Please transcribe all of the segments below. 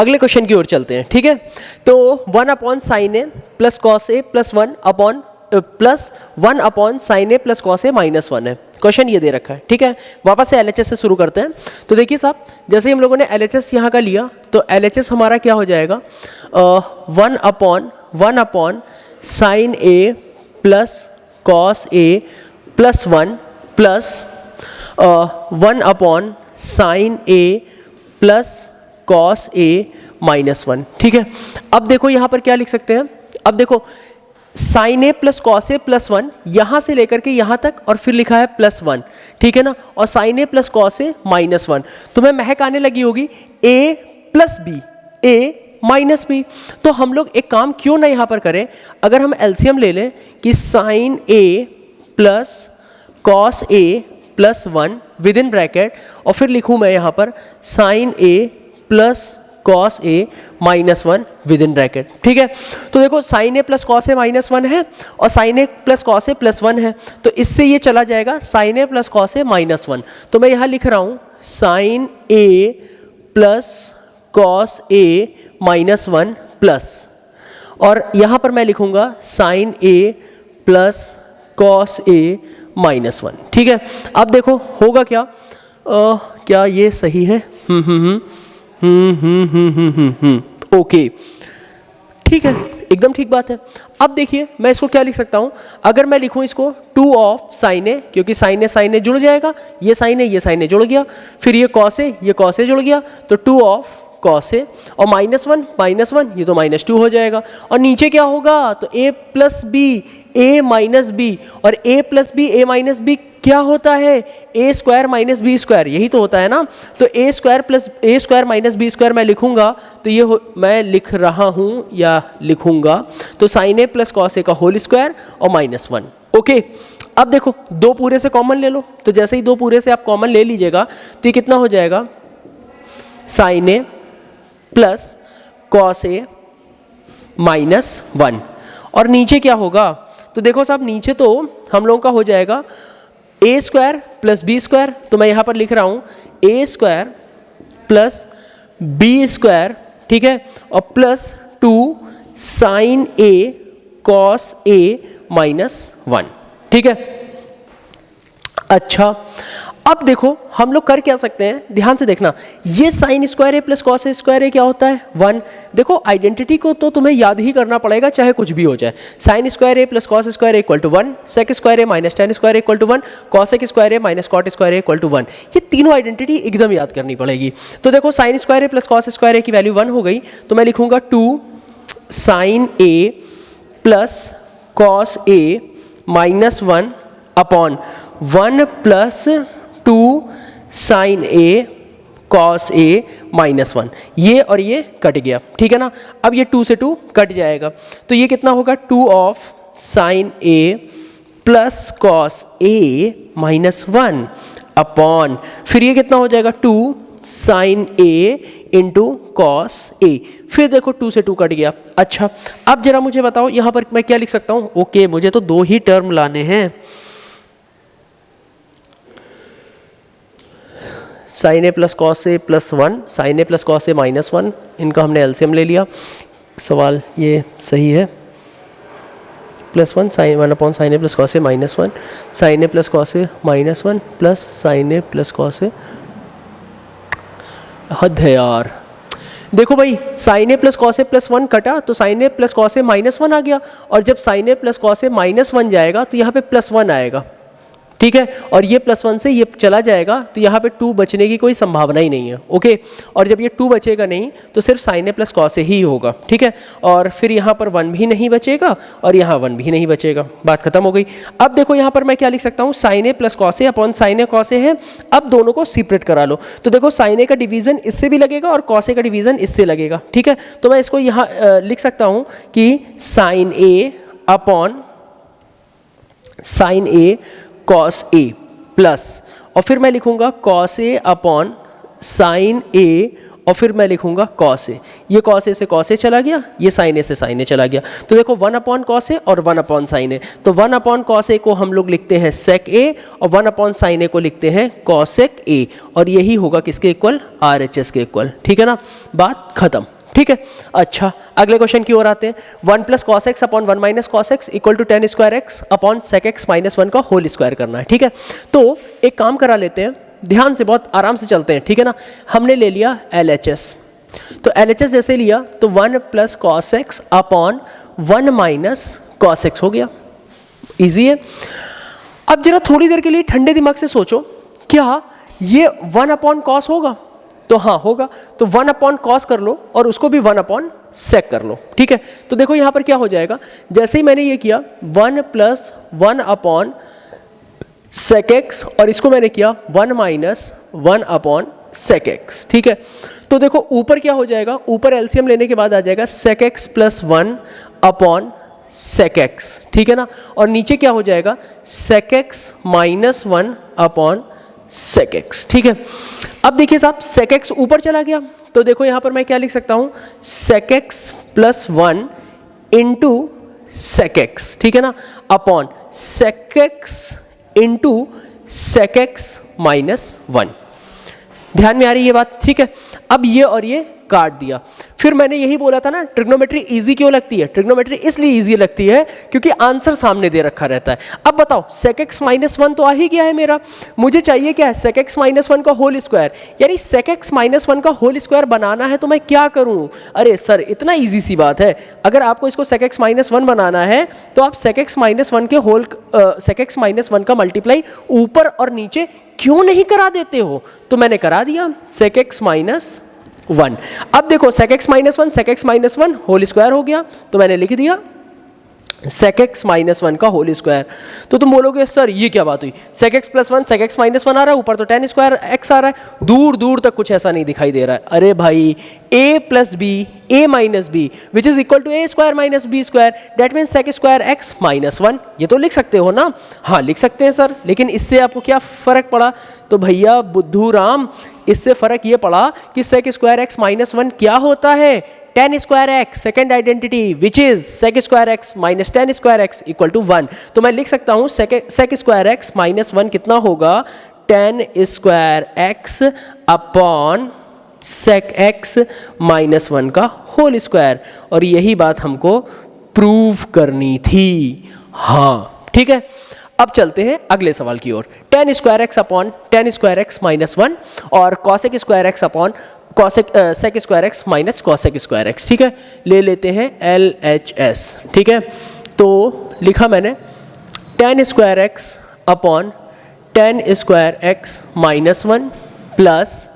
अगले क्वेश्चन की ओर चलते हैं, ठीक है। तो 1 upon sine A plus cos A plus 1 upon sine A plus cos A minus 1 है। क्वेश्चन ये दे रखा है, ठीक है। वापस से एलएचएस से शुरू करते हैं। तो देखिए साहब, जैसे ही हम लोगों ने एलएचएस यहाँ का लिया तो एलएचएस हमारा क्या हो जाएगा, 1 upon sine A plus cos A plus 1 plus 1 upon sine A plus cos A minus 1, ठीक है। अब देखो यहाँ पर क्या लिख सकते हैं, अब देखो sine A plus cos A plus 1 यहाँ से लेकर के यहाँ तक और फिर लिखा है प्लस 1, ठीक है ना, और sine A plus cos A minus 1। तुम्हें महक आने लगी होगी ए प्लस बी, ए माइनस बी। तो हम लोग एक काम क्यों ना यहाँ पर करें, अगर हम एलसीएम ले लें कि sine A plus cos A plus 1 within bracket और फिर लिखूँ मैं यहाँ पर sine A plus cos A minus 1 within bracket, ठीक है। तो देखो sine A plus cos A minus 1 है और sine A plus cos A plus 1 है, तो इससे ये चला जाएगा sine A plus cos A minus 1। तो मैं यहाँ लिख रहा हूँ sign A plus cos A minus 1 plus, और यहाँ पर मैं लिखूँगा sign A plus cos A minus 1, ठीक है। अब देखो होगा क्या, क्या ये सही है? ओके, ठीक है, एकदम ठीक बात है। अब देखिए मैं इसको क्या लिख सकता हूँ, अगर मैं लिखूँ इसको 2 ऑफ साइन ए, क्योंकि साइन ए जुड़ जाएगा, ये साइन ए जुड़ गया, फिर ये कॉस ए जुड़ गया, तो 2 ऑफ कॉस ए, और माइनस 1 ये तो माइनस 2 हो जाएगा, और नीचे क्या होगा, तो ए प्लस बी ए माइनस बी, और ए प्लस बी ए माइनस बी क्या होता है, ए स्क्वायर माइनस बी स्क्वायर, यही तो होता है ना। तो ए स्क्वायर प्लस ए स्क्वायर माइनस बी स्क्वायर मैं लिखूंगा, तो ये मैं लिख रहा हूँ या लिखूंगा, तो साइन ए प्लस कॉस ए का होल स्क्वायर और माइनस 1, ओके। अब देखो दो पूरे से कॉमन ले लो, तो जैसे ही दो पूरे से आप कॉमन ले लीजिएगा तो ये कितना हो जाएगा, sine A plus cos A minus 1, और नीचे क्या होगा, तो देखो साहब नीचे तो हम लोगों का हो जाएगा ए स्क्वायर प्लस बी स्क्वायर, तो मैं यहाँ पर लिख रहा हूँ ए स्क्वायर प्लस बी स्क्वायर, ठीक है, और plus 2 sign a cos A minus 1, ठीक है। अच्छा, अब देखो हम लोग कर क्या सकते हैं, ध्यान से देखना, ये sign square A plus cos A square ए क्या होता है, 1। देखो आइडेंटिटी को तो तुम्हें याद ही करना पड़ेगा चाहे कुछ भी हो जाए। Sine square A plus cos square equal to 1, sec square A minus tan square equal to 1, cosec square A minus cot square equal to 1। ये तीनों आइडेंटिटी एकदम याद करनी पड़ेगी। तो देखो sign square A plus cos square ए की value 1 हो गई, तो मैं लिखूंगा 2 sign A plus cos A minus 1 upon 1 plus 2 sign a cos A minus 1, ये और ये कट गया, ठीक है ना। अब ये 2 से 2 कट जाएगा, तो ये कितना होगा, 2 of sine A plus cos A minus 1 upon, फिर ये कितना हो जाएगा, 2 साइन ए इंटू कॉस ए, फिर देखो 2 से 2 कट गया। अच्छा, अब जरा मुझे बताओ यहाँ पर मैं क्या लिख सकता हूँ, ओके मुझे तो 2 ही टर्म लाने हैं, sign A plus cos A plus 1, sign A plus cos A minus 1, इनका हमने एलसीएम ले लिया, सवाल ये सही है, plus 1 sign 1 upon sine A plus cos A minus 1, sign A plus cos A minus 1 plus sine A plus cos ए, हद है यार। देखो भाई sign A plus cos A plus 1 कटा तो sign A plus cos A minus 1 आ गया, और जब sign A plus cos A minus 1 जाएगा तो यहाँ पे प्लस 1 आएगा, ठीक है, और ये प्लस 1 से ये चला जाएगा तो यहाँ पे 2 बचने की कोई संभावना ही नहीं है, ओके। और जब ये 2 बचेगा नहीं तो सिर्फ साइन ए प्लस कॉस ए ही होगा, ठीक है, और फिर यहाँ पर 1 भी नहीं बचेगा और यहाँ 1 भी नहीं बचेगा, बात खत्म हो गई। अब देखो यहाँ पर मैं क्या लिख सकता हूँ, sign A plus cos a upon sine a cos a है, अब दोनों को सेपरेट करा लो, तो देखो साइन ए का डिवीजन इससे भी लगेगा और कॉस ए का डिवीजन इससे लगेगा, ठीक है। तो मैं इसको यहाँ लिख सकता हूँ कि sine A upon sine a cos A plus, और फिर मैं लिखूंगा कॉस ए अपॉन साइन ए और फिर मैं लिखूंगा कॉस ए। ये कॉस ए से कॉस ए चला गया, ये साइन ए से साइन ए चला गया। तो देखो 1 अपॉन कॉस ए और 1 अपॉन साइन ए। तो 1 अपॉन कॉस ए को हम लोग लिखते हैं सेक ए और 1 अपॉन साइन ए को लिखते हैं कॉसेक ए, और यही होगा किसके इक्वल, RHS के इक्वल। ठीक है ना, बात खत्म। ठीक है, अच्छा अगले क्वेश्चन की ओर आते हैं। 1 plus cos x upon 1 minus cos x equal to tan square x upon sec x minus 1 का होल स्क्वायर करना है। ठीक है, तो एक काम करा लेते हैं, ध्यान से बहुत आराम से चलते हैं। ठीक है ना, हमने ले लिया LHS, तो LHS जैसे लिया तो 1 plus cos x upon 1 minus cos x हो गया, इजी है। अब जरा थोड़ी देर के लिए ठंडे दिमाग से सोचो, क्या ये 1 अपॉन कॉस होगा? तो हाँ होगा, तो 1 अपॉन कॉस कर लो और उसको भी 1 अपॉन सेक कर लो। ठीक है, तो देखो यहां पर क्या हो जाएगा, जैसे ही मैंने ये किया 1 प्लस 1 अपॉन सेक एक्स और इसको मैंने किया 1 माइनस 1 अपॉन सेक एक्स। ठीक है, तो देखो ऊपर क्या हो जाएगा, ऊपर एलसीएम लेने के बाद आ जाएगा sec x plus 1 upon sec x. ठीक है ना, और नीचे क्या हो जाएगा, sec x minus 1 upon sec x. ठीक है, अब देखिए साहब सेक एक्स ऊपर चला गया, तो देखो यहां पर मैं क्या लिख सकता हूं, sec x plus 1 into sec x. ठीक है ना, upon sec x into sec x minus 1। ध्यान में आ रही है ये बात? ठीक है, अब ये और ये काट दिया। फिर मैंने यही बोला था ना, ट्रिग्नोमेट्री इजी क्यों लगती है? ट्रिग्नोमेट्री इसलिए इजी लगती है क्योंकि आंसर सामने दे रखा रहता है। अब बताओ सेक एक्स माइनस 1 तो आ ही गया है मेरा, मुझे चाहिए क्या है, सेक एक्स माइनस 1 का होल स्क्वायर। यानी सेक एक्स माइनस 1 का होल स्क्वायर बनाना है तो मैं क्या करूं? अरे सर इतना इजी सी बात है, अगर आपको इसको सेक एक्स माइनस 1 बनाना है तो आप सेक एक्स माइनस 1 के होल सेक एक्स माइनस 1 का मल्टीप्लाई ऊपर और नीचे क्यों नहीं करा देते हो? तो मैंने करा दिया सेक एक्स माइनस 1। अब देखो sec x minus 1 sec x minus 1 whole square हो गया, तो मैंने लिख दिया सेक एक्स माइनस 1 का होल स्क्वायर। तो तुम बोलोगे सर ये क्या बात हुई, sec x plus 1 sec x minus 1 आ रहा है, ऊपर तो tan स्क्वायर एक्स आ रहा है, दूर दूर तक कुछ ऐसा नहीं दिखाई दे रहा है। अरे भाई a plus B a minus B which is equal to a square minus B square, that means sec square x minus 1। ये तो लिख सकते हो ना? हाँ लिख सकते हैं सर, लेकिन इससे आपको क्या फर्क पड़ा? तो भैया बुद्धू राम, इससे फर्क ये पड़ा कि सेक स्क्वायर एक्स माइनस 1 क्या होता है, tan square x, second identity which is sec square x minus tan square x equal to 1। तो मैं लिख सकता हूं सेक स्क्वायर एक्स माइनस 1 कितना होगा, tan square x upon sec x minus 1 का होल स्क्वायर। और यही बात हमको प्रूव करनी थी। हाँ ठीक है, अब चलते हैं अगले सवाल की ओर। tan square x upon tan square x minus 1 और cosec square x upon sec square x minus cosec square x. ठीक है, ले लेते हैं LHS। ठीक है, तो लिखा मैंने tan square x upon tan square x minus 1 plus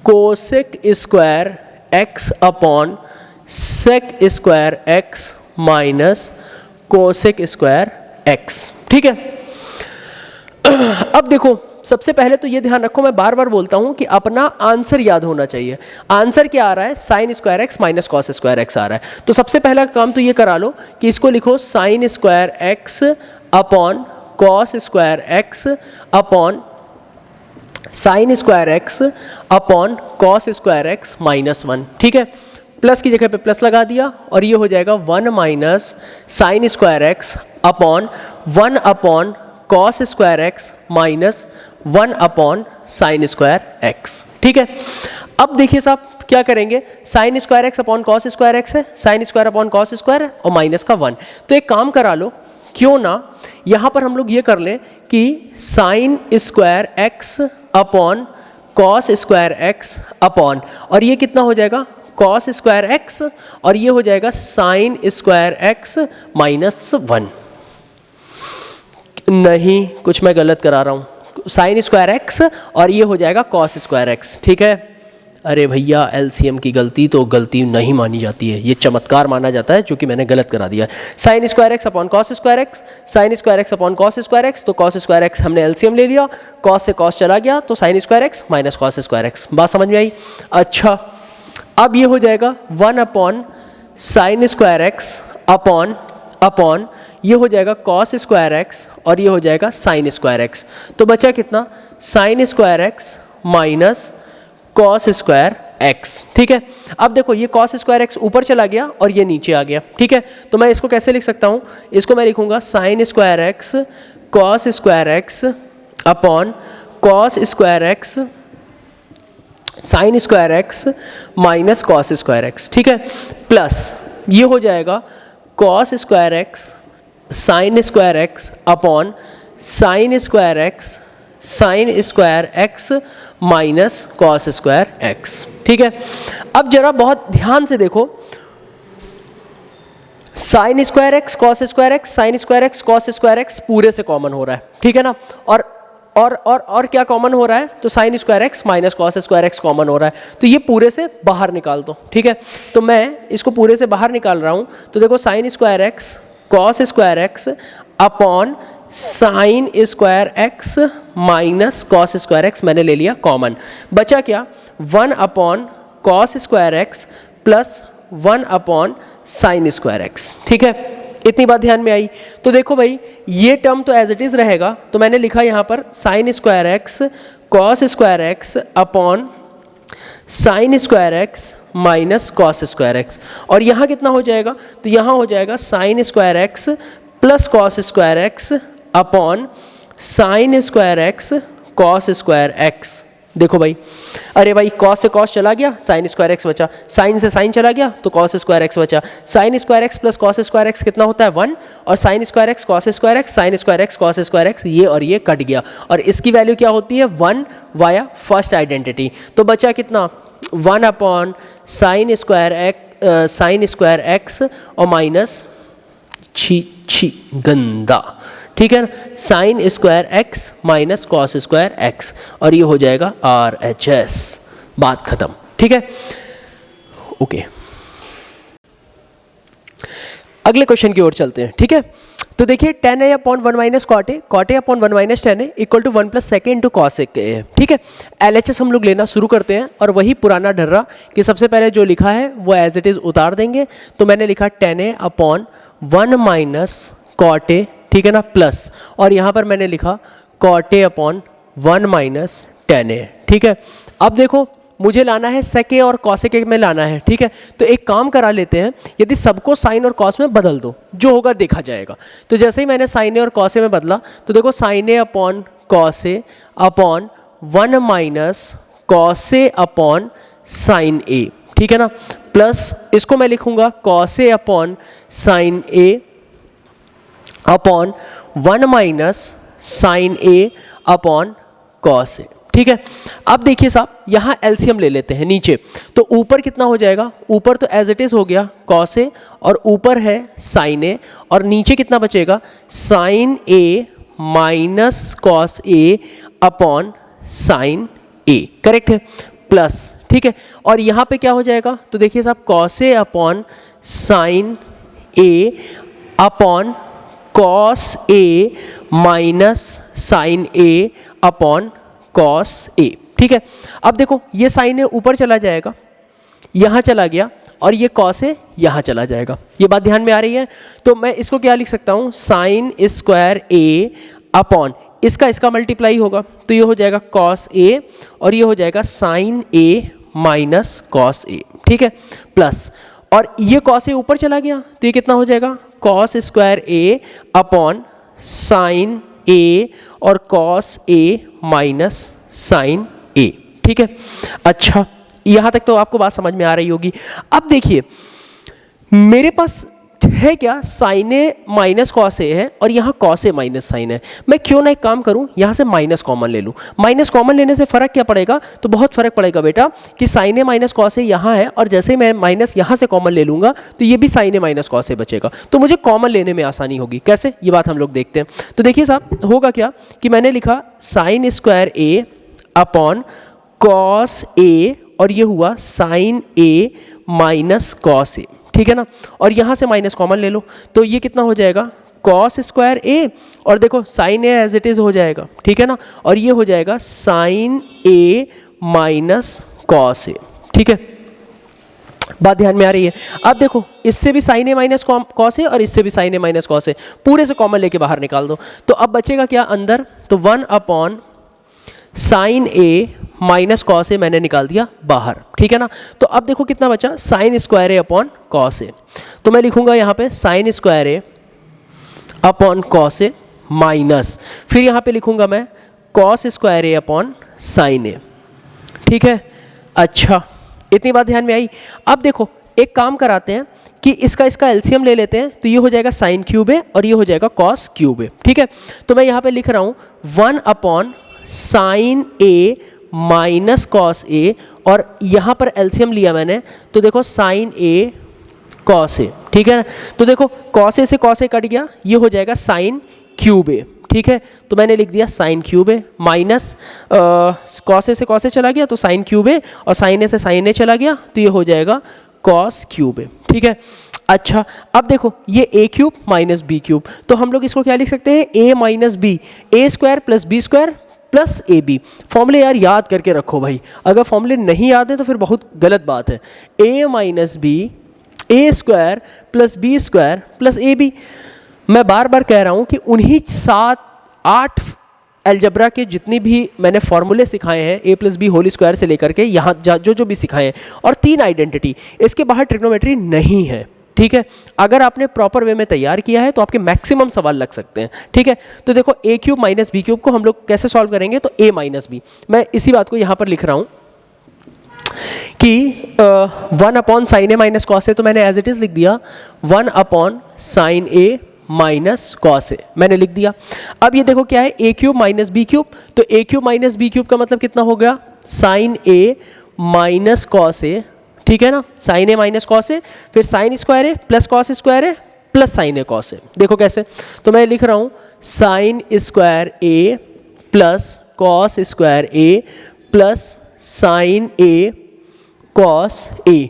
cosec square x upon sec square x minus cosec square x. ठीक है, अब देखो सबसे पहले तो ये ध्यान रखो, मैं बार बार बोलता हूं कि अपना आंसर याद होना चाहिए। आंसर क्या आ रहा है, sine square x minus cos square x आ रहा है। तो सबसे पहला काम तो ये करा लो कि इसको लिखो sign square x upon cos square x upon sine square x upon cos square x minus 1। ठीक है, प्लस की जगह पे प्लस लगा दिया और ये हो जाएगा 1 minus sine square x upon 1 upon cos square x minus 1 upon sine square x. ठीक है, अब देखिए साहब क्या करेंगे, sine square x upon cos square x है, sine square upon cos square और माइनस का 1। तो एक काम करा लो, क्यों ना यहां पर हम लोग ये कर लें कि sign square x upon cos square x upon, और ये कितना हो जाएगा, कॉस स्क्वायर एक्स, और ये हो जाएगा साइन स्क्वायर एक्स माइनस 1। नहीं, कुछ मैं गलत करा रहा हूं, साइन स्क्वायर एक्स और ये हो जाएगा कॉस स्क्वायर एक्स। ठीक है, अरे भैया एलसीएम की गलती तो गलती नहीं मानी जाती है, ये चमत्कार माना जाता है, जो कि मैंने गलत करा दिया है। Sine square x upon cos square x, sign square x upon cos square x, तो कॉस स्क्वायर एक्स हमने एलसीएम ले लिया, कॉस से कॉस चला गया तो sine square x minus cos square x. बात समझ में आई? अच्छा, अब ये हो जाएगा 1 upon sine square x upon upon ये हो जाएगा कॉस स्क्वायर एक्स और ये हो जाएगा साइन स्क्वायर एक्स। तो बचा कितना, sign square x minus cos square x, ठीक है। अब देखो ये कॉस स्क्वायर एक्स ऊपर चला गया और ये नीचे आ गया, ठीक है। तो मैं इसको कैसे लिख सकता हूँ, इसको मैं लिखूंगा sign square x cos square x upon cos square x sign square x minus cos square x, ठीक है। प्लस ये हो जाएगा cos square x sign square x upon sine square x minus cos square x, ठीक है। अब जरा बहुत ध्यान से देखो, sign square x cos square x sign square x cos square x पूरे से कॉमन हो रहा है, ठीक है ना। और क्या कॉमन हो रहा है, तो sine square x minus cos square x common हो रहा है, तो ये पूरे से बाहर निकाल दो, ठीक है। तो मैं इसको पूरे से बाहर निकाल रहा हूं, तो देखो sign square x cos square x upon sine square x minus cos square x मैंने ले लिया कॉमन, बचा क्या 1 upon cos square x plus 1 upon sine square x, ठीक है। इतनी बात ध्यान में आई। तो देखो भाई ये टर्म तो एज इट इज रहेगा, तो मैंने लिखा यहाँ पर sign square x cos square x upon sine square x minus cos square x, और यहाँ कितना हो जाएगा, तो यहाँ हो जाएगा sign square x plus cos square x upon sine square x cos square x. देखो भाई, अरे भाई कॉस से कॉस चला गया, साइन स्क्वायर एक्स बचा, साइन से साइन चला गया तो कॉस स्क्वायर एक्स बचा। Sign square x plus cos square x कितना होता है 1, और sign square x cos square x sign square x cos square x, ये और ये कट गया, और इसकी वैल्यू क्या होती है 1 वाया फर्स्ट आइडेंटिटी। तो बचा कितना 1 अपॉन साइन स्क्वायर एक्स और माइनस छी गंदा, ठीक है, sine square x minus cos square x, और ये हो जाएगा RHS, बात खत्म, ठीक है। ओके, अगले क्वेश्चन की ओर चलते हैं, ठीक है। तो देखिए tan a upon 1 minus cot a upon 1 minus tan a equal to 1 plus second into cos a है, ठीक है। LHS हम लोग लेना शुरू करते हैं, और वही पुराना ढर्रा कि सबसे पहले जो लिखा है वो एज इट इज उतार देंगे। तो मैंने लिखा tan a upon 1 minus cot a, ठीक है ना, प्लस, और यहाँ पर मैंने लिखा cot a upon 1 minus tan a, ठीक है। अब देखो मुझे लाना है सेक ए और कॉसेक ए में लाना है, ठीक है। तो एक काम करा लेते हैं, यदि सबको साइन और कॉस में बदल दो, जो होगा देखा जाएगा। तो जैसे ही मैंने साइन ए और कॉस ए में बदला, तो देखो sine A upon cos a upon 1 minus cos a upon sine ए, ठीक है ना, प्लस इसको मैं लिखूंगा cos a upon sine A upon 1 minus sign A upon cos a, ठीक है। अब देखिए साहब, यहाँ एलसीएम ले लेते हैं नीचे, तो ऊपर कितना हो जाएगा, ऊपर तो एज इट इज हो गया कॉस ए, और ऊपर है साइन ए, और नीचे कितना बचेगा sign a minus cos a upon sine A, correct है, प्लस, ठीक है। और यहाँ पे क्या हो जाएगा, तो देखिए साहब cos a upon sine A upon cos A minus sign A upon cos a, ठीक है। अब देखो ये साइन ए ऊपर चला जाएगा, यहाँ चला गया, और ये कॉस ए यहाँ चला जाएगा, ये बात ध्यान में आ रही है। तो मैं इसको क्या लिख सकता हूँ, साइन स्क्वायर ए अपॉन इसका मल्टीप्लाई होगा, तो ये हो जाएगा कॉस ए, और ये हो जाएगा sine a minus cos a, ठीक है, प्लस, और ये कॉस ए ऊपर चला गया, तो ये कितना हो जाएगा कॉस स्क्वायर ए अपॉन साइन ए और कॉस ए माइनस साइन ए, ठीक है। अच्छा, यहां तक तो आपको बात समझ में आ रही होगी। अब देखिए मेरे पास है क्या, sign a minus cos a है, और यहाँ कॉस ए माइनस साइन है। मैं क्यों ना एक काम करूँ, यहाँ से माइनस कॉमन ले लूँ। माइनस कॉमन लेने से फ़र्क क्या पड़ेगा, तो बहुत फ़र्क पड़ेगा बेटा, कि साइन ए माइनस कॉस ए यहाँ है, और जैसे मैं माइनस यहाँ से कॉमन ले लूँगा तो ये भी साइन ए माइनस कॉस ए बचेगा, तो मुझे कॉमन लेने में आसानी होगी। कैसे, ये बात हम लोग देखते हैं। तो देखिए साहब होगा क्या, कि मैंने लिखा sign square A upon cos A, और ये हुआ sign a minus cos a, ठीक है ना, और यहाँ से माइनस कॉमन ले लो, तो ये कितना हो जाएगा कॉस स्क्वायर ए, और देखो sine a as it is हो जाएगा, ठीक है ना, और ये हो जाएगा sine a minus cos a, ठीक है। बात ध्यान में आ रही है। अब देखो इससे भी साइन ए माइनस कॉस ए, और इससे भी साइन ए माइनस कॉस ए, पूरे से कॉमन लेके बाहर निकाल दो, तो अब बचेगा क्या अंदर, तो 1 upon sine a minus cos ए मैंने निकाल दिया बाहर, ठीक है ना। तो अब देखो कितना बचा, sign square A upon cos A. तो मैं लिखूंगा यहाँ पे sign square A upon cos A minus, फिर यहाँ पे लिखूंगा मैं कॉस स्क्वायर ए अपॉन साइन ए, ठीक है। अच्छा, इतनी बात ध्यान में आई। अब देखो एक काम कराते हैं कि इसका एलसीएम ले लेते हैं, तो ये हो जाएगा साइन क्यूब ए और ये हो जाएगा कॉस क्यूब ए, ठीक है। तो मैं यहाँ पे लिख रहा हूँ 1 upon sine a minus cos ए, और यहाँ पर एलसीएम लिया मैंने, तो देखो साइन ए कॉस ए, ठीक है। तो देखो कॉस ए से कॉस ए कट गया, ये हो जाएगा साइन क्यूब ए, ठीक है। तो मैंने लिख दिया साइन क्यूब ए माइनस कॉस ए से कॉस ए चला गया तो साइन क्यूब ए, और साइन ए से साइन ए चला गया तो ये हो जाएगा कॉस क्यूब ए, ठीक है। अच्छा, अब देखो ये a cube minus b cube, तो हम लोग इसको क्या लिख सकते हैं, a minus b, a square plus b square plus a b. फॉर्मूले यार याद करके रखो भाई, अगर फॉर्मूले नहीं याद है तो फिर बहुत गलत बात है। A minus b, a square plus b square plus a b. मैं बार बार कह रहा हूँ कि उन्हीं 7-8 अलजब्रा के जितनी भी मैंने फॉर्मूले सिखाए हैं, ए प्लस बी होल स्क्वायर से लेकर के यहाँ जो भी सिखाए हैं, और 3 आइडेंटिटी, इसके बाहर ट्रिग्नोमेट्री नहीं है, ठीक है। अगर आपने प्रॉपर वे में तैयार किया है तो आपके मैक्सिमम सवाल लग सकते हैं, ठीक है। तो देखो a cube minus b cube को हम लोग कैसे सॉल्व करेंगे, तो ए माइनस बी, मैं इसी बात को यहाँ पर लिख रहा हूँ कि 1 upon sine a minus cos ए, तो मैंने एज इट इज़ लिख दिया 1 upon sine a minus cos ए, मैंने लिख दिया। अब ये देखो क्या है, ए क्यूब माइनस बी क्यूब, तो ए क्यूब माइनस बी क्यूब का मतलब कितना हो गया, sign a minus cos a, ठीक है ना। साइन ए माइनस कॉस ए, फिर sign square A plus cos square A plus sine a cos ए। देखो कैसे, तो मैं लिख रहा हूँ sign square A plus cos square A plus sine a cos a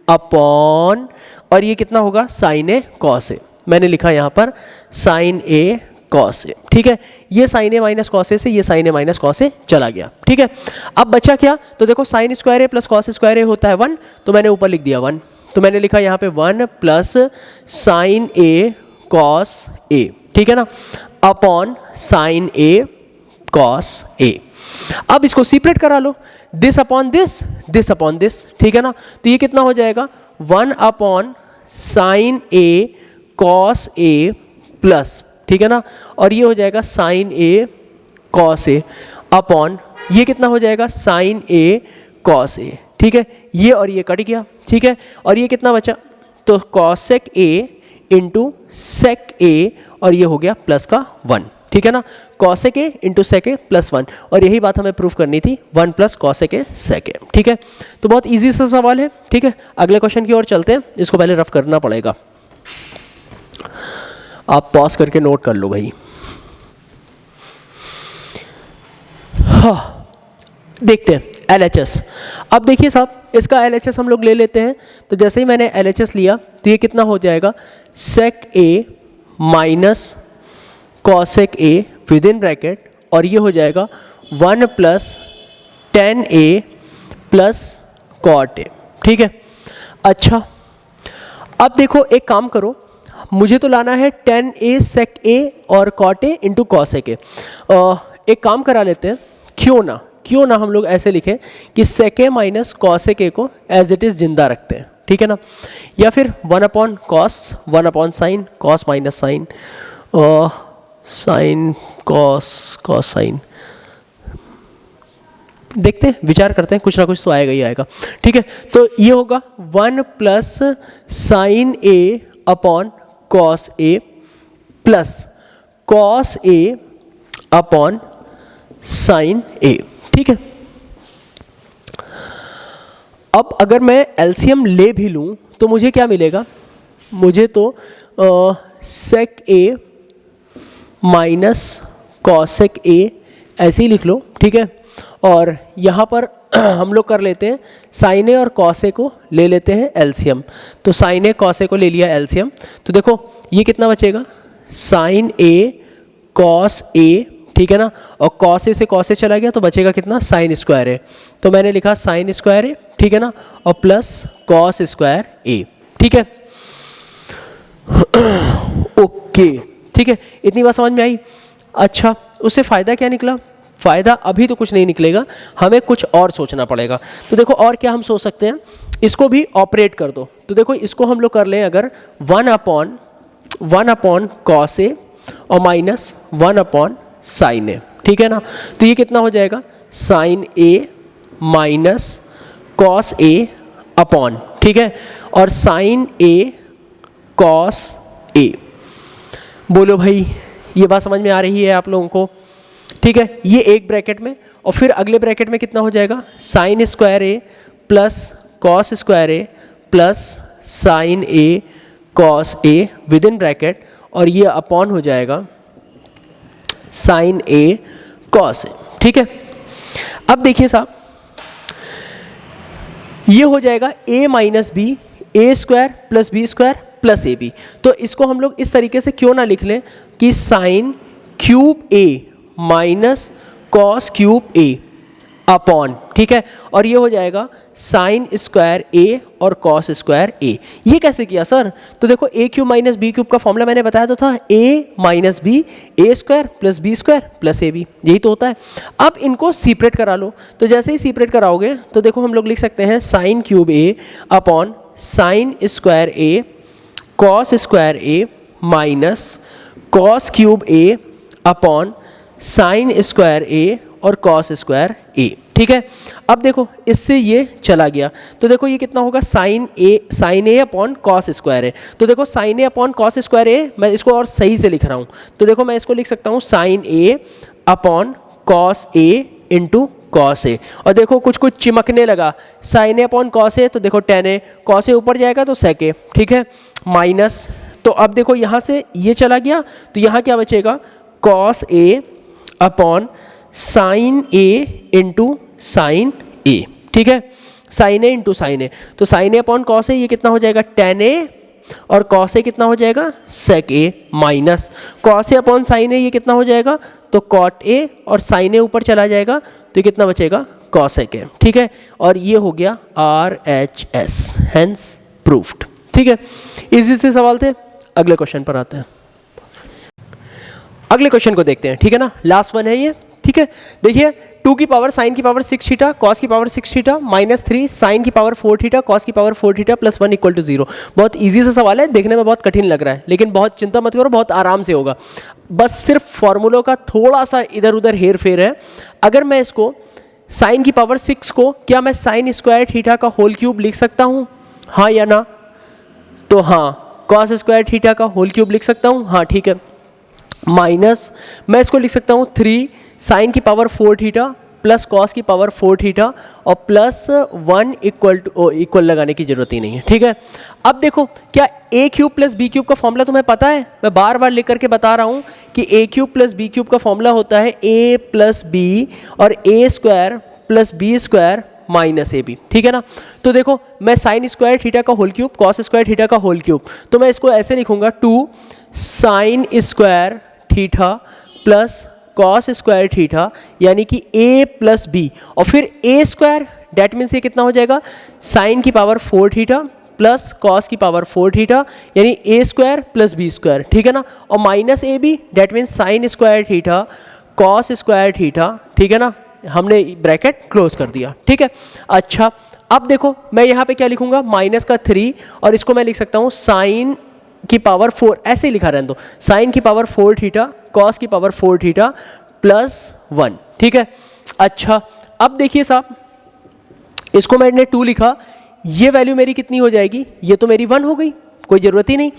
upon, और ये कितना होगा, साइन ए कॉस ए। मैंने लिखा यहाँ पर साइन ए कॉस ए, ठीक है। ये साइन ए माइनस कॉस ए से ये साइन ए माइनस कॉस ए चला गया, ठीक है। अब बचा क्या, तो देखो sign square A plus cos square ए होता है 1, तो मैंने ऊपर लिख दिया 1, तो मैंने लिखा यहाँ पे 1 plus sine a cos a, ठीक है ना, upon sine a cos a. अब इसको सेपरेट करा लो, this upon this, this upon this, ठीक है ना। तो ये कितना हो जाएगा, 1 upon sine a cos A plus, ठीक है ना, और ये हो जाएगा sine a cos a upon, ये कितना हो जाएगा, साइन ए कॉस ए, ठीक है। ये और ये कट गया, ठीक है, और ये कितना बचा, तो cosec a into sec a, और ये हो गया प्लस का 1, ठीक है ना। Cosec a into sec a plus 1, और यही बात हमें प्रूफ करनी थी, 1 प्लस कॉसेक ए सेक ए, ठीक है। तो बहुत ईजी सा सवाल है, ठीक है। अगले क्वेश्चन की ओर चलते हैं, इसको पहले रफ करना पड़ेगा, आप पॉज करके नोट कर लो भाई। हाँ, देखते हैं LHS। अब देखिए साहब, इसका LHS हम लोग ले लेते हैं, तो जैसे ही मैंने LHS लिया तो ये कितना हो जाएगा, sec a minus cosec a within bracket, और ये हो जाएगा 1 plus tan a plus cot a, ठीक है। अच्छा, अब देखो एक काम करो, मुझे तो लाना है टेन ए सेक ए और cot a into cosec a. एक काम करा लेते हैं, क्यों ना हम लोग ऐसे लिखें कि सेक ए माइनस कॉसेक ए को एज इट इज़ जिंदा रखते हैं, ठीक है ना। या फिर 1 upon cos, 1 upon sine, cos minus sine, sine cos cos sine, देखते हैं, विचार करते हैं, कुछ ना कुछ तो आएगा ही आएगा, ठीक है। तो ये होगा 1 plus sine A upon cos A plus cos a upon sine ए, ठीक है। अब अगर मैं एलसीएम ले भी लूँ तो मुझे क्या मिलेगा, मुझे तो सेक ए माइनस कॉसेक ए ऐसे ही लिख लो, ठीक है। और यहाँ पर हम लोग कर लेते हैं, साइन ए और कॉस ए को ले लेते हैं एलसीएम, तो साइन ए कॉस ए को ले लिया एलसीएम, तो देखो ये कितना बचेगा, साइन ए कॉस ए, ठीक है ना, और कॉस ए से कॉस ए चला गया तो बचेगा कितना, साइन स्क्वायर ए, तो मैंने लिखा साइन स्क्वायर ए, ठीक है ना, और प्लस कॉस स्क्वायर ए, ठीक है। ओके, ठीक है, इतनी बात समझ में आई। अच्छा, उससे फ़ायदा क्या निकला, फ़ायदा अभी तो कुछ नहीं निकलेगा, हमें कुछ और सोचना पड़ेगा। तो देखो और क्या हम सोच सकते हैं, इसको भी ऑपरेट कर दो। तो देखो इसको हम लोग कर लें अगर 1 अपॉन कॉस ए और माइनस 1 अपॉन साइन ए, ठीक है ना। तो ये कितना हो जाएगा, sine a minus cos a upon, ठीक है, और साइन ए कॉस ए। बोलो भाई ये बात समझ में आ रही है आप लोगों को, ठीक है। ये एक ब्रैकेट में, और फिर अगले ब्रैकेट में कितना हो जाएगा, sign square A plus cos square A plus sine a cos A within bracket, और ये अपॉन हो जाएगा साइन ए कॉस ए, ठीक है। अब देखिए साहब, ये हो जाएगा a minus b, a square plus b square plus a b. तो इसको हम लोग इस तरीके से क्यों ना लिख लें कि साइन क्यूब ए माइनस कॉस क्यूब ए अपॉन, ठीक है, और ये हो जाएगा साइन स्क्वायर ए और कॉस स्क्वायर ए। ये कैसे किया सर, तो देखो a cube minus b cube का फॉर्मूला मैंने बताया तो था, a minus b a square plus b square plus a b, यही तो होता है। अब इनको सेपरेट करा लो, तो जैसे ही सेपरेट कराओगे तो देखो हम लोग लिख सकते हैं sine cube A upon sine square A cos square A minus cos cube A upon sine square a और कॉस स्क्वायर ए, ठीक है। अब देखो इससे ये चला गया, तो देखो ये कितना होगा, साइन ए अपॉन कॉस स्क्वायर ए। तो देखो साइन ए अपॉन कॉस स्क्वायर ए, मैं इसको और सही से लिख रहा हूँ, तो देखो मैं इसको लिख सकता हूँ sign A upon cos A into cos ए, और देखो कुछ कुछ चिमकने लगा, sign A upon cos A, तो देखो टेन ए, कॉस ए ऊपर जाएगा तो सेक ए, ठीक है, माइनस, तो अब देखो यहाँ से ये चला गया, तो यहाँ क्या बचेगा, cos a upon sine A into sine ए, ठीक है, साइन ए इंटू साइन ए। तो sign A upon cos A ये कितना हो जाएगा, टेन ए, और कॉस ए कितना हो जाएगा, sec a, minus cos a upon sine ए ये कितना हो जाएगा, तो कॉट ए, और साइन ए ऊपर चला जाएगा तो ये कितना बचेगा, कॉसेक ए, ठीक है। और ये हो गया RHS, हेंस प्रूफ्ड, ठीक है। इजी से सवाल थे। अगले क्वेश्चन पर आते हैं, अगले क्वेश्चन को देखते हैं, ठीक है ना, लास्ट वन है ये, ठीक है। देखिए 2 की पावर साइन की पावर 6 थीटा कॉस की पावर 6 थीटा माइनस 3 साइन की पावर 4 थीटा कॉस की power 4 theta plus 1 equal to 0। बहुत इजी सा सवाल है, देखने में बहुत कठिन लग रहा है, लेकिन बहुत चिंता मत करो, बहुत आराम से होगा। बस सिर्फ फॉर्मूलों का थोड़ा सा इधर उधर हेर फेर है। अगर मैं इसको साइन की पावर 6 को, क्या मैं साइन स्क्वायर थीटा का होल क्यूब लिख सकता हूँ, हाँ या ना, तो हाँ। कॉस स्क्वायर थीटा का होल क्यूब लिख सकता हूँ, हाँ ठीक है। माइनस मैं इसको लिख सकता हूँ 3 साइन की पावर 4 थीटा प्लस कॉस की पावर 4 थीटा और प्लस 1 इक्वल लगाने की जरूरत ही नहीं है, ठीक है। अब देखो क्या ए क्यूब प्लस बी क्यूब का फॉर्मूला तुम्हें पता है, मैं बार बार लिख करके बता रहा हूँ कि a cube plus b cube का फॉर्मूला होता है ए प्लस बी और a square plus b square minus a b, ठीक है ना। तो देखो मैं साइन स्क्वायर थीटा का whole cube cos square theta का होल क्यूब, तो मैं इसको ऐसे लिखूंगा 2 sine square theta plus cos square theta यानी कि a प्लस बी, और फिर a स्क्वायर, डेट मीन्स ये कितना हो जाएगा, साइन की पावर 4 थीटा प्लस कॉस की पावर 4 थीटा यानी a square plus b square, ठीक है ना, और minus a b, that means sine square theta cos square theta, ठीक है ना, हमने ब्रैकेट क्लोज कर दिया, ठीक है। अच्छा अब देखो मैं यहाँ पे क्या लिखूंगा, माइनस का 3, और इसको मैं लिख सकता हूँ साइन की पावर 4, ऐसे ही लिखा रहने दो, साइन की पावर 4 थीटा कॉस की पावर 4 थीटा प्लस 1, ठीक है। अच्छा अब देखिए साहब, इसको मैंने 2 लिखा, ये वैल्यू मेरी कितनी हो जाएगी, ये तो मेरी 1 हो गई, कोई ज़रूरत ही नहीं।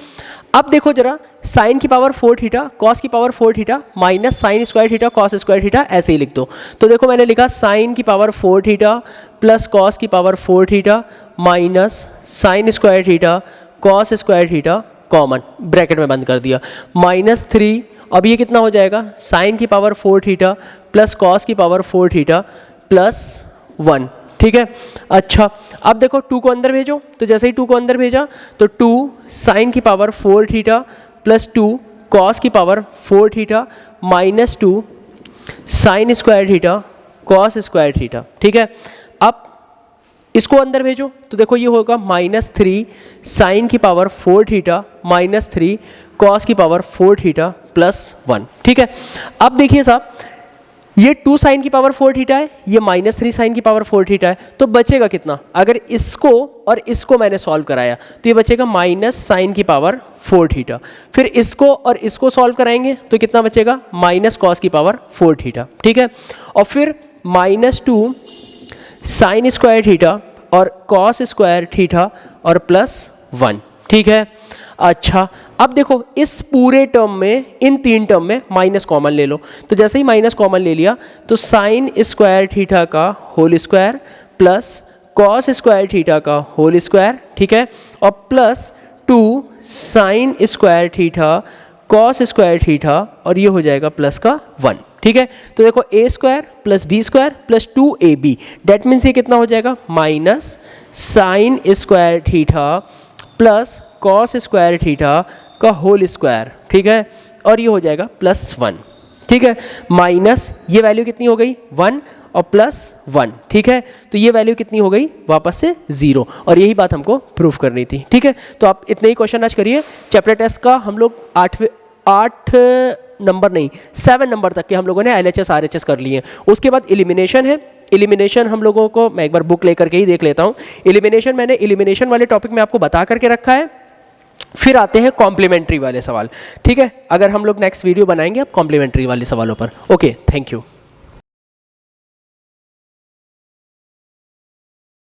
अब देखो जरा, साइन की पावर 4 थीटा कॉस की power 4 theta minus sine square theta cos square theta, ऐसे ही लिख दो। तो देखो मैंने लिखा साइन की पावर 4 थीटा प्लस कॉस की power 4 theta minus sine square theta cos square theta, common bracket में बंद कर दिया, माइनस 3, अब ये कितना हो जाएगा, साइन की पावर 4 थीटा प्लस कॉस की पावर 4 थीटा प्लस 1, ठीक है। अच्छा अब देखो 2 को अंदर भेजो, तो जैसे ही 2 को अंदर भेजा तो 2 साइन की पावर 4 थीटा प्लस 2 कॉस की power 4 theta minus 2 sine square theta cos square theta, ठीक है। अब इसको अंदर भेजो तो देखो ये होगा माइनस 3 साइन की पावर 4 थीटा माइनस 3 कॉस की पावर 4 थीटा प्लस 1, ठीक है। अब देखिए साहब ये 2 साइन की पावर 4 थीटा है, ये -3 साइन की पावर 4 थीटा है, तो बचेगा कितना? अगर इसको और इसको मैंने सॉल्व कराया तो ये बचेगा माइनस साइन की पावर 4 थीटा। फिर इसको और इसको सॉल्व कराएंगे तो कितना बचेगा? माइनस कॉस की पावर 4 थीटा, ठीक है। और फिर -2 साइन स्क्वायर थीटा और कॉस स्क्वायर थीटा और +1, ठीक है। अच्छा, अब देखो इस पूरे टर्म में, इन 3 टर्म में माइनस कॉमन ले लो। तो जैसे ही माइनस कॉमन ले लिया तो साइन स्क्वायर थीटा का whole square plus cos square theta का होल स्क्वायर, ठीक है, और +2 sine square theta cos square theta, और ये हो जाएगा प्लस का 1, ठीक है। तो देखो a square plus b square plus 2ab, that means ये कितना हो जाएगा? Minus sine square theta plus cos square theta का होल स्क्वायर, ठीक है, और ये हो जाएगा +1, ठीक है। माइनस ये वैल्यू कितनी हो गई? 1 और +1, ठीक है। तो ये वैल्यू कितनी हो गई? वापस से 0, और यही बात हमको प्रूफ करनी थी, ठीक है। तो आप इतने ही क्वेश्चन आज करिए। चैप्टर टेस्ट का हम लोग 8 नंबर नहीं 7 नंबर तक के हम लोगों ने LHS RHS कर लिए हैं। उसके बाद एलिमिनेशन है। एलिमिनेशन हम लोगों को, मैं एक बार बुक लेकर के ही देख लेता हूँ। एलिमिनेशन मैंने एलिमिनेशन वाले टॉपिक में आपको बता करके रखा है। फिर आते हैं कॉम्प्लीमेंट्री वाले सवाल, ठीक है। अगर हम लोग नेक्स्ट वीडियो बनाएंगे अब कॉम्प्लीमेंट्री वाले सवालों पर। Okay, thank you.